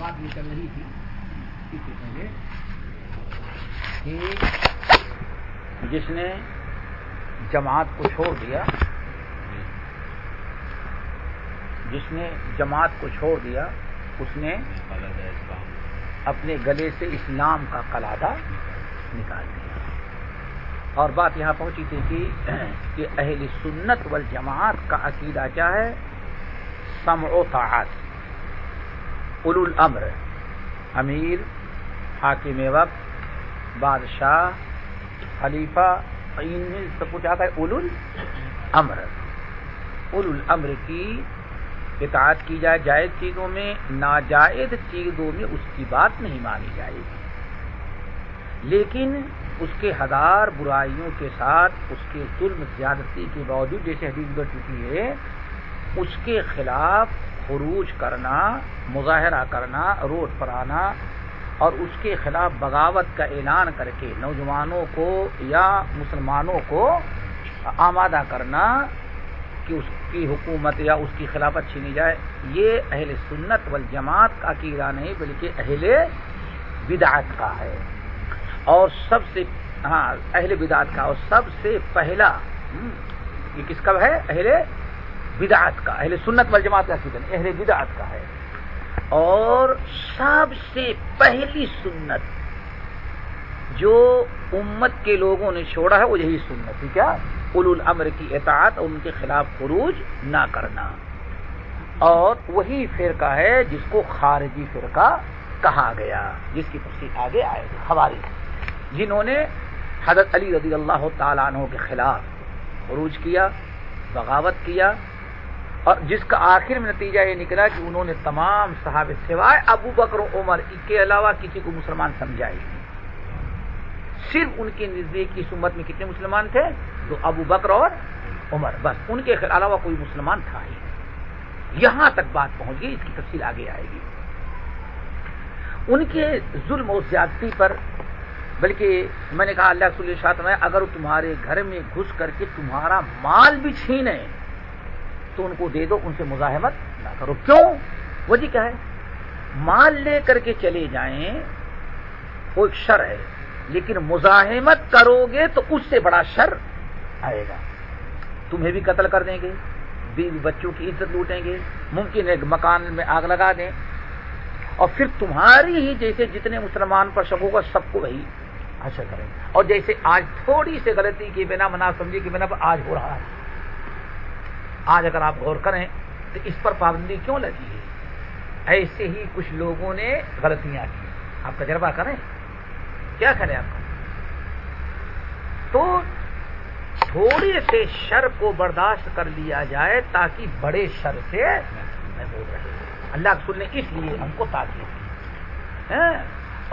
بات یہ چل رہی تھی اس سے پہلے کہ جس نے جماعت کو چھوڑ دیا، اس نے اپنے گلے سے اسلام کا قلادہ نکال دیا۔ اور بات یہاں پہنچی تھی کہ اہل سنت والجماعت کا عقیدہ کیا ہے؟ سمع و طاعت، اولو الامر، امیر، حاکم وقت، بادشاہ، خلیفہ، ان سب کچھ آتا ہے اولو الامر۔ اولو الامر کی اطاعت کی جائے جائز چیزوں میں، ناجائز چیزوں میں اس کی بات نہیں مانی جائے گی، لیکن اس کے ہزار برائیوں کے ساتھ، اس کے ظلم زیادتی کے باوجود، جیسے حدیث گزر چکی ہے، اس کے خلاف خروج کرنا، مظاہرہ کرنا، روڈ پر آنا اور اس کے خلاف بغاوت کا اعلان کر کے نوجوانوں کو یا مسلمانوں کو آمادہ کرنا کہ اس کی حکومت یا اس کی خلافت چھینی جائے، یہ اہل سنت والجماعت کا عقیدہ نہیں بلکہ اہل بدعت کا ہے۔ اور سب سے اہل بدعت کا، اور سب سے پہلا یہ کس کا ہے؟ اہل بدعت کا۔ اہل سنت والجماعت کا عقیدہ نہیں، اہل بدعت کا ہے۔ اور سب سے پہلی سنت جو امت کے لوگوں نے چھوڑا ہے وہ یہی سنت ہے، کیا؟ اولو الامر کی اطاعت اور ان کے خلاف خروج نہ کرنا۔ اور وہی فرقہ ہے جس کو خارجی فرقہ کہا گیا، جس کی تفصیل آگے آئے گی۔ خوارج، جنہوں نے حضرت علی رضی اللہ تعالیٰ عنہ کے خلاف خروج کیا، بغاوت کیا، اور جس کا آخر میں نتیجہ یہ نکلا کہ انہوں نے تمام صحابہ سوائے ابو بکر و عمر کے علاوہ کسی کو مسلمان سمجھا ہی نہیں۔ صرف ان کے نزدیک اس امت میں کتنے مسلمان تھے؟ جو ابو بکر اور عمر، بس ان کے علاوہ کوئی مسلمان تھا ہی نہیں۔ یہاں تک بات پہنچ گئی، اس کی تفصیل آگے آئے گی۔ ان کے ظلم و زیادتی پر، بلکہ میں نے کہا اللہ رسول ارشاد میں اگر تمہارے گھر میں گھس کر کے تمہارا مال بھی چھینے تو ان کو دے دو، ان سے مزاحمت نہ کرو۔ کیوں؟ وجہ کیا ہے؟ مال لے کر کے چلے جائیں وہ ایک شر ہے، لیکن مزاحمت کرو گے تو اس سے بڑا شر آئے گا۔ تمہیں بھی قتل کر دیں گے، بیوی بچوں کی عزت لوٹیں گے، ممکن ہے مکان میں آگ لگا دیں، اور پھر تمہاری ہی جیسے جتنے مسلمان پر شک ہوگا سب کو وہی حشر کریں گے۔ اور جیسے آج تھوڑی سی غلطی کی بنا، منا سمجھی کی بنا پر آج ہو رہا ہے، آج اگر آپ غور کریں تو اس پر پابندی کیوں لگی ہے؟ ایسے ہی کچھ لوگوں نے غلطیاں کی، آپ تجربہ کریں، کیا کریں آپ کا؟ تو تھوڑے سے شر کو برداشت کر لیا جائے تاکہ بڑے شر سے محفوظ رہے۔ اللہ رسول نے اس لیے ہم کو تاکید کی۔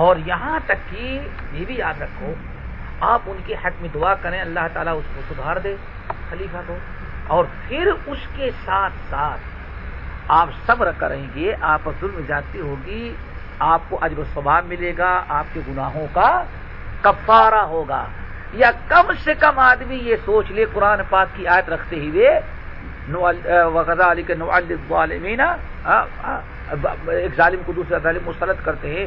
اور یہاں تک کہ یہ بھی یاد رکھو، آپ ان کے حق میں دعا کریں اللہ تعالیٰ اس کو سدھار دے، خلیفہ کو، اور پھر اس کے ساتھ ساتھ آپ صبر کریں گے، آپ پر ظلم زیادتی ہوگی، آپ کو اجر و ثواب ملے گا، آپ کے گناہوں کا کفارہ ہوگا۔ یا کم سے کم آدمی یہ سوچ لے، قرآن پاک کی آیت رکھتے ہوئے وَكَذَلِكَ نُعَذِّبُ الظَّالِمِينَ، ایک ظالم کو دوسرا ظالم مسلط کرتے ہیں،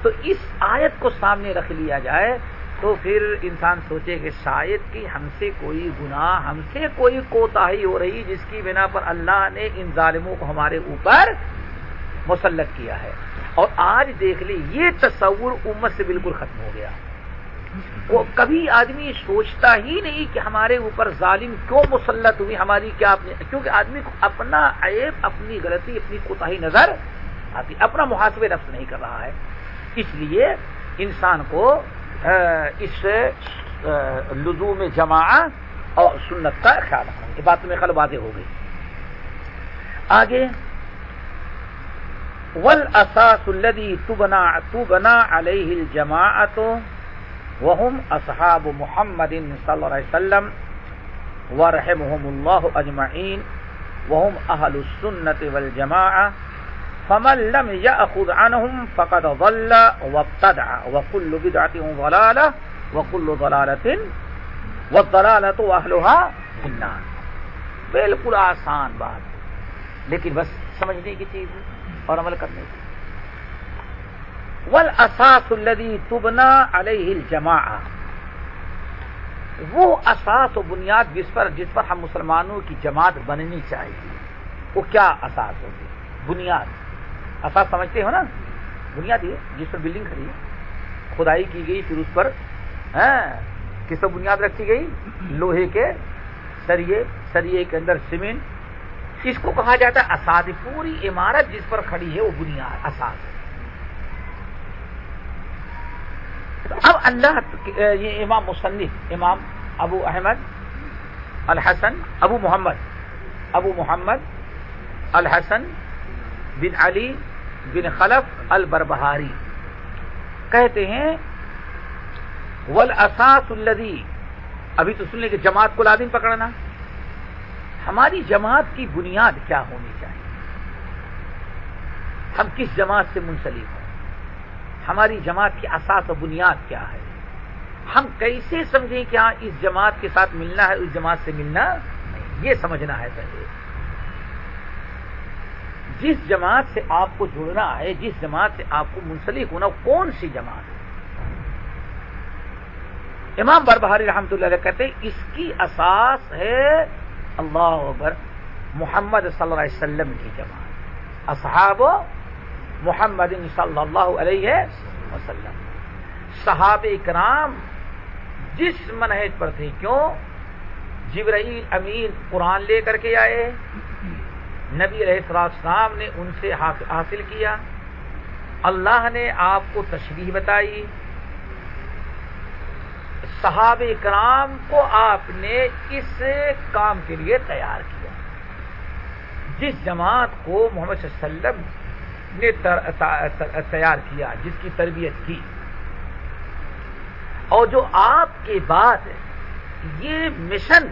تو اس آیت کو سامنے رکھ لیا جائے تو پھر انسان سوچے کہ شاید کہ ہم سے کوئی گناہ، ہم سے کوئی کوتاہی ہو رہی جس کی بنا پر اللہ نے ان ظالموں کو ہمارے اوپر مسلط کیا ہے۔ اور آج دیکھ لیں یہ تصور امت سے بالکل ختم ہو گیا۔ وہ کبھی آدمی سوچتا ہی نہیں کہ ہمارے اوپر ظالم کیوں مسلط ہوئی، ہماری کیا اپنے، کیونکہ آدمی کو اپنا عیب، اپنی غلطی، اپنی کوتاہی نظر آتی، اپنا محاسبہ نفس نہیں کر رہا ہے۔ اس لیے انسان کو اس لزوم جماعت اور سنت کا خیال رکھنا، یہ بات میں خیال واضح ہو گئی۔ آگے والاساس الذي تبنى عليه الجماعة وهم اصحاب محمد صلی اللہ علیہ وسلم ورحمهم الله اجمعین وهم اهل السنة والجماعة فمن لم يأخذ عنهم فقد ضل وابتدع وكل بدعة ضلالة وكل ضلالة والضلالة واهلها في النار۔ بالکل آسان بات، لیکن بس سمجھنے کی چیز اور عمل کرنے کی۔ والاساس الذی تبنا علیہ الجماعہ، وہ اساس و بنیاد جس پر ہم مسلمانوں کی جماعت بننی چاہیے، وہ کیا اساس ہوگی؟ بنیاد، اساس سمجھتے ہو نا، بنیاد یہ جس پر بلڈنگ کھڑی ہے، کھدائی کی گئی، پھر اس پر کس پر بنیاد رکھی گئی؟ لوہے کے سریے کے اندر سیمنٹ، اس کو کہا جاتا ہے اساس۔ پوری عمارت جس پر کھڑی ہے وہ بنیاد، اساس۔ تو اب اللہ یہ امام مصنف امام ابو احمد الحسن ابو محمد الحسن بن علی بن خلف البربہاری کہتے ہیں والاساس الذی، ابھی تو سن لیں کہ جماعت کو لازم پکڑنا، ہماری جماعت کی بنیاد کیا ہونی چاہیے، ہم کس جماعت سے منسلک ہیں، ہماری جماعت کی اساس و بنیاد کیا ہے، ہم کیسے سمجھیں کہ ہاں اس جماعت کے ساتھ ملنا ہے، اس جماعت سے ملنا نہیں، یہ سمجھنا ہے پہلے۔ جس جماعت سے آپ کو جڑنا ہے، جس جماعت سے آپ کو منسلک ہونا، کون سی جماعت ہے؟ امام بربہاری رحمۃ اللہ علیہ کہتے ہیں اس کی اساس ہے اللہ اکبر محمد صلی اللہ علیہ وسلم کی جماعت، اصحاب محمد صلی اللہ علیہ وسلم۔ صحابہ کرام جس منہج پر تھے، کیوں؟ جبرائیل امین قرآن لے کر کے آئے، نبی علیہ السلام نے ان سے حاصل کیا، اللہ نے آپ کو تشریح بتائی، صحابہ کرام کو آپ نے اس کام کے لیے تیار کیا۔ جس جماعت کو محمد صلی اللہ علیہ وسلم نے تیار کیا، جس کی تربیت کی، اور جو آپ کے بعد یہ مشن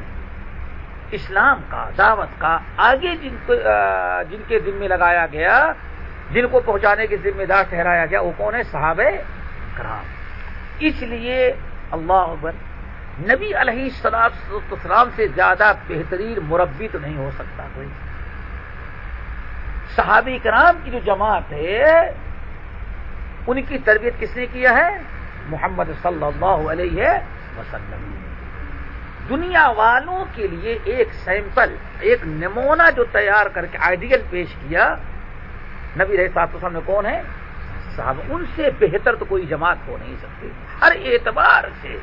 اسلام کا، دعوت کا آگے جن کے ذمہ لگایا گیا، جن کو پہنچانے کے ذمہ دار ٹھہرایا گیا، وہ کون ہے؟ صحابہ کرام۔ اس لیے اللہ اکبر نبی علیہ السلام سے زیادہ بہترین مربی تو نہیں ہو سکتا کوئی۔ صحابہ کرام کی جو جماعت ہے ان کی تربیت کس نے کیا ہے؟ محمد صلی اللہ علیہ وسلم۔ دنیا والوں کے لیے ایک سیمپل، ایک نمونہ جو تیار کر کے آئیڈیل پیش کیا نبی علیہ السلام نے، کون ہے؟ صحابہ۔ ان سے بہتر تو کوئی جماعت ہو نہیں سکتی ہر اعتبار سے۔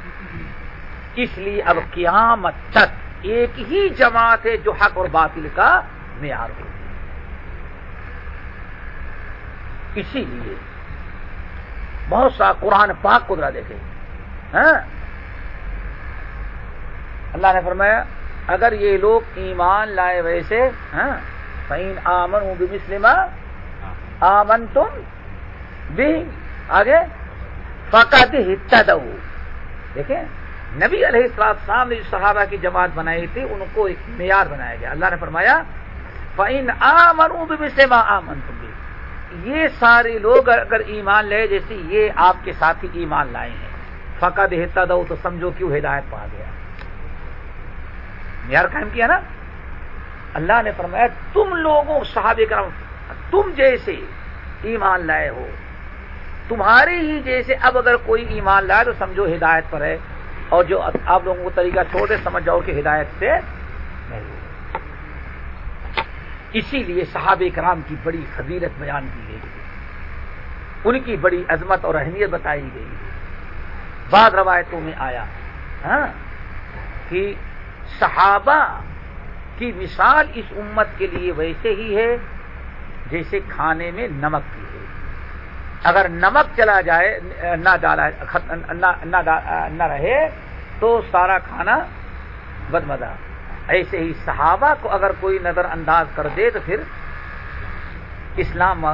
اس لیے اب قیامت تک ایک ہی جماعت ہے جو حق اور باطل کا معیار ہوگی۔ اسی لیے بہت سا قرآن پاک کو ذرا دیکھیں، اللہ نے فرمایا اگر یہ لوگ ایمان لائے ویسے، فَإِنْ آمَنُوا بِمِثْلِ مَا آمَنْتُمْ بِهِ، آگے فَقَدْ اهْتَدَوْا۔ دیکھیں نبی علیہ السلام نے جو صحابہ کی جماعت بنائی تھی ان کو ایک معیار بنایا گیا۔ اللہ نے فرمایا فَإِنْ آمَنُوا بِمِثْلِ مَا آمَنْتُمْ بِهِ، یہ سارے لوگ اگر ایمان لے جیسے یہ آپ کے ساتھی ایمان لائے ہیں، فَقَدْ اهْتَدَوْا، تو سمجھو کیوں ہدایت پا گیا۔ معیار قائم کیا نا۔ اللہ نے فرمایا تم لوگوں صحابہ کرام تم جیسے ایمان لائے ہو، تمہارے ہی جیسے اب اگر کوئی ایمان لائے تو سمجھو ہدایت پر ہے، اور جو آپ لوگوں کو طریقہ چھوڑ دے سمجھ جاؤ کہ ہدایت سے نہیں۔ اسی لیے صحابہ کرام کی بڑی فضیلت بیان کی گئی، ان کی بڑی عظمت اور اہمیت بتائی گئی۔ بعض روایتوں میں آیا کہ صحابہ کی مثال اس امت کے لیے ویسے ہی ہے جیسے کھانے میں نمک کی ہے، اگر نمک چلا جائے نہ رہے تو سارا کھانا بدمزہ۔ ایسے ہی صحابہ کو اگر کوئی نظر انداز کر دے تو پھر اسلام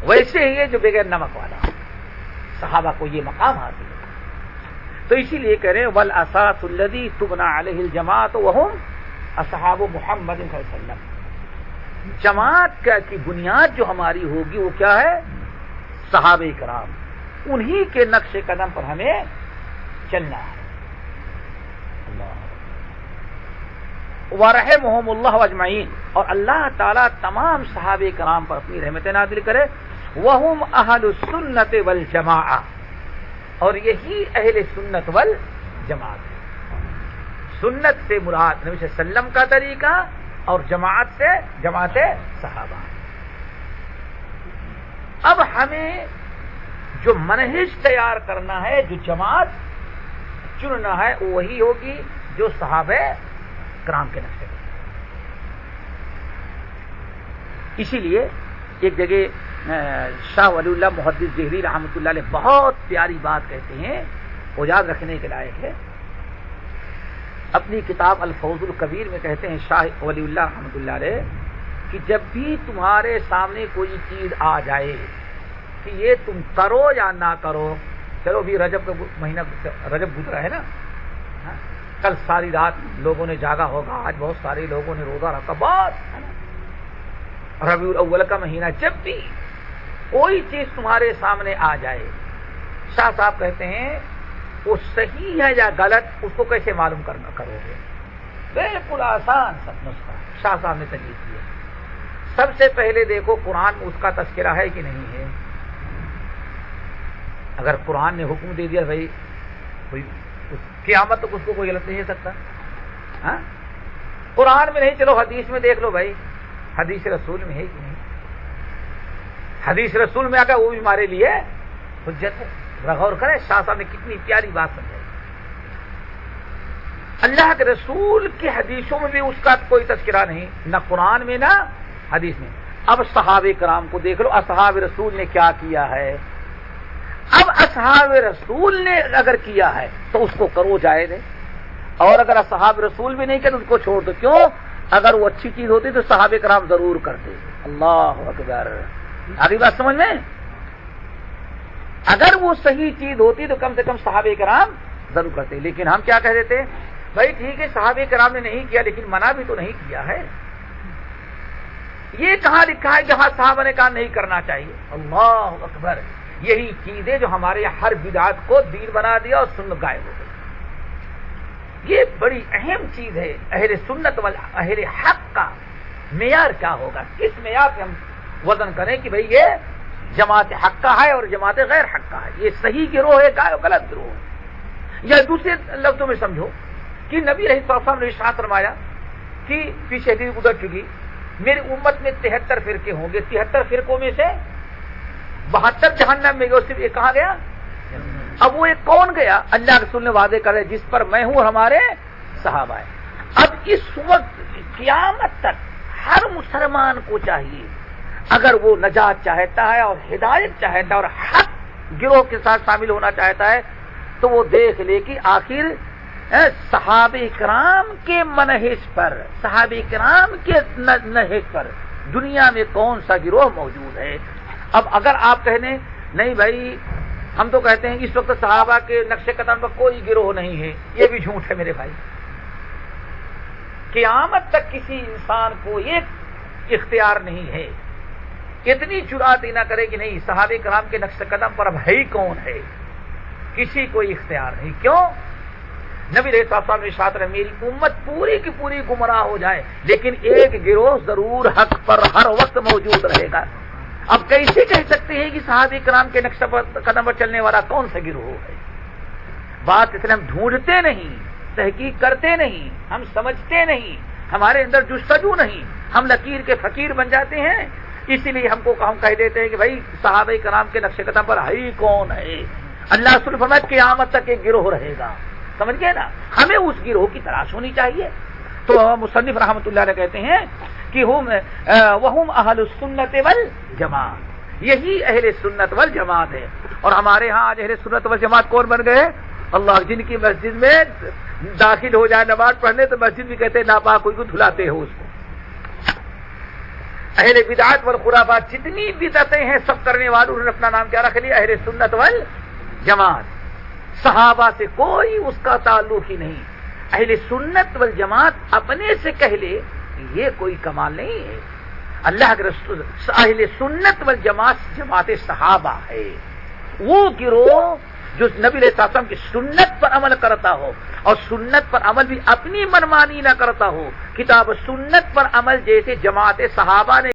ویسے ہی ہے جو بغیر نمک والا، صحابہ کو یہ مقام حاصل ہے۔ تو اسی لیے کہہ رہے ہیں والاساس الذی تبنى علیہ الجماعۃ وهم اصحاب محمد صلی اللہ علیہ وسلم۔ جماعت کی بنیاد جو ہماری ہوگی وہ کیا ہے؟ صحابہ کرام، انہی کے نقش قدم پر ہمیں چلنا ہے۔ وَرَحِمَهُمُ اللَّهُ أَجْمَعِينَ، اور اللہ تعالیٰ تمام صحابہ کرام پر اپنی رحمت نازل کرے۔ وہم اہل السنت والجماعہ، اور یہی اہل سنت والجماعت ہے۔ سنت سے مراد نبی صلی اللہ علیہ وسلم کا طریقہ، اور جماعت سے جماعت صحابہ۔ اب ہمیں جو منہج تیار کرنا ہے، جو جماعت چننا ہے، وہی ہوگی جو صحابہ کرام کے نقشے پر۔ اسی لیے ایک جگہ شاہ ولی اللہ محدث دہلی رحمۃ اللہ علیہ بہت پیاری بات کہتے ہیں، وہ یاد رکھنے کے لائق ہے۔ اپنی کتاب الفوز الکبیر میں کہتے ہیں شاہ ولی اللہ رحمۃ اللہ علیہ کہ جب بھی تمہارے سامنے کوئی چیز آ جائے کہ یہ تم کرو یا نہ کرو، چلو بھی رجب کا مہینہ رجب گزرا ہے نا، کل ساری رات لوگوں نے جاگا ہوگا، آج بہت سارے لوگوں نے روزہ رکھا، بات ہے نا، ربیع الاول کا مہینہ، جب بھی کوئی چیز تمہارے سامنے آ جائے، شاہ صاحب کہتے ہیں وہ صحیح ہے یا غلط، اس کو کیسے معلوم کرو گے؟ بالکل آسان سب نسخہ شاہ صاحب نے تجویز کیا۔ سب سے پہلے دیکھو قرآن میں اس کا تذکرہ ہے کہ نہیں ہے۔ اگر قرآن نے حکم دے دیا بھائی قیامت تک اس کو کوئی غلط نہیں ہو سکتا، ہاں؟ قرآن میں نہیں، چلو حدیث میں دیکھ لو بھائی، حدیث رسول میں ہے کہ نہیں؟ حدیث رسول میں آ کر وہ بھی ہمارے لیے حجت ہے۔ غور کریں شاہ صاحب نے کتنی پیاری بات سمجھائی۔ اللہ کے رسول کی حدیثوں میں بھی اس کا کوئی تذکرہ نہیں، نہ قرآن میں نہ حدیث میں۔ اب صحابہ کرام کو دیکھ لو، اصحاب رسول نے کیا کیا ہے۔ اب اصحاب رسول نے اگر کیا ہے تو اس کو کرو جائز ہے، اور اگر اصحاب رسول بھی نہیں کرے تو اس کو چھوڑ دو۔ کیوں؟ اگر وہ اچھی چیز ہوتی تو صحابہ کرام ضرور کرتے۔ اللہ اکبر، آگے بات سمجھ میں؟ اگر وہ صحیح چیز ہوتی تو کم سے کم صحابہ کرام ضرور کرتے، لیکن ہم کیا کہہ دیتے؟ بھائی ٹھیک ہے صحابہ کرام نے نہیں کیا، لیکن منع بھی تو نہیں کیا ہے۔ یہ کہاں لکھا ہے جہاں صحابہ نے کہا نہیں کرنا چاہیے؟ اللہ اکبر، یہی چیزیں جو ہمارے ہر بدعت کو دین بنا دیا اور سنت غائب ہو گئی۔ یہ بڑی اہم چیز ہے۔ اہل سنت اہل حق کا معیار کیا ہوگا؟ کس معیار سے ہم وزن کریں کہ بھئی یہ جماعت حق کا ہے اور جماعت غیر حق کا ہے، یہ صحیح گروہ ہے یا غلط گروہ ہے؟ یا دوسرے لفظوں میں سمجھو کہ نبی علیہ السلام نے ارشاد فرمایا کہ پیچھے بھی گزر چکی، میری امت میں 73 فرقے ہوں گے، 73 فرقوں میں سے 72 جہنم میں گئے، صرف ایک کہاں گیا؟ اب وہ ایک کون گیا؟ اللہ کے رسول نے وعدے کرے جس پر میں ہوں اور ہمارے صحابہ ہیں۔ اب اس وقت قیامت تک ہر مسلمان کو چاہیے، اگر وہ نجات چاہتا ہے اور ہدایت چاہتا ہے اور حق گروہ کے ساتھ شامل ہونا چاہتا ہے، تو وہ دیکھ لے کہ آخر صحابہ کرام کے منہج پر، صحابہ کرام کے نہج پر دنیا میں کون سا گروہ موجود ہے۔ اب اگر آپ کہنے نہیں بھائی ہم تو کہتے ہیں اس وقت صحابہ کے نقش قدم پر کوئی گروہ نہیں ہے، یہ بھی جھوٹ ہے میرے بھائی۔ قیامت تک کسی انسان کو ایک اختیار نہیں ہے، اتنی جرات ہی نہ کرے کہ نہیں صحابہ کرام کے نقش قدم پر اب ہے ہی کون ہے، کسی کو اختیار نہیں۔ کیوں؟ نبی علیہ السلام نے ارشاد فرمایا میری امت پوری کی پوری گمراہ ہو جائے لیکن ایک گروہ ضرور حق پر ہر وقت موجود رہے گا۔ اب کیسے کہہ سکتے ہیں کہ صحابہ کرام کے نقش قدم پر چلنے والا کون سا گروہ ہے؟ بات اس لیے ہم ڈھونڈتے نہیں، تحقیق کرتے نہیں، ہم سمجھتے نہیں، ہمارے اندر جستجو نہیں، ہم لکیر کے فقیر بن جاتے ہیں۔ اسی لیے ہم کہہ دیتے ہیں کہ بھائی صحابہ کرام کے نقش قدم پر ہے کون ہے؟ اللہ رسول فرمایا قیامت تک ایک گروہ رہے گا، سمجھ گئے نا؟ ہمیں اس گروہ کی تلاش ہونی چاہیے۔ تو مصنف رحمۃ اللہ علیہ کہتے ہیں کہ وہم اہل السنت والجماعت، یہی اہل سنت والجماعت ہے۔ اور ہمارے ہاں آج اہل سنت والجماعت کون بن گئے؟ اللہ، جن کی مسجد میں داخل ہو جائے نماز پڑھنے تو مسجد بھی کہتے ہیں ناپاک کوئی کو دھلاتے ہو اس کو۔ اہل بدعات والخرافات جتنی بدعتیں ہیں سب کرنے والوں نے اپنا نام کیا رکھ لیا؟ اہل سنت والجماعت۔ صحابہ سے کوئی اس کا تعلق ہی نہیں۔ اہل سنت والجماعت اپنے سے کہہ لے یہ کوئی کمال نہیں ہے۔ اللہ کے رسول اہل سنت والجماعت جماعت صحابہ ہے، وہ گروہ جو نبی علیہ السلام کی سنت پر عمل کرتا ہو اور سنت پر عمل بھی اپنی منمانی نہ کرتا ہو، کتاب سنت پر عمل جیسے جماعت صحابہ نے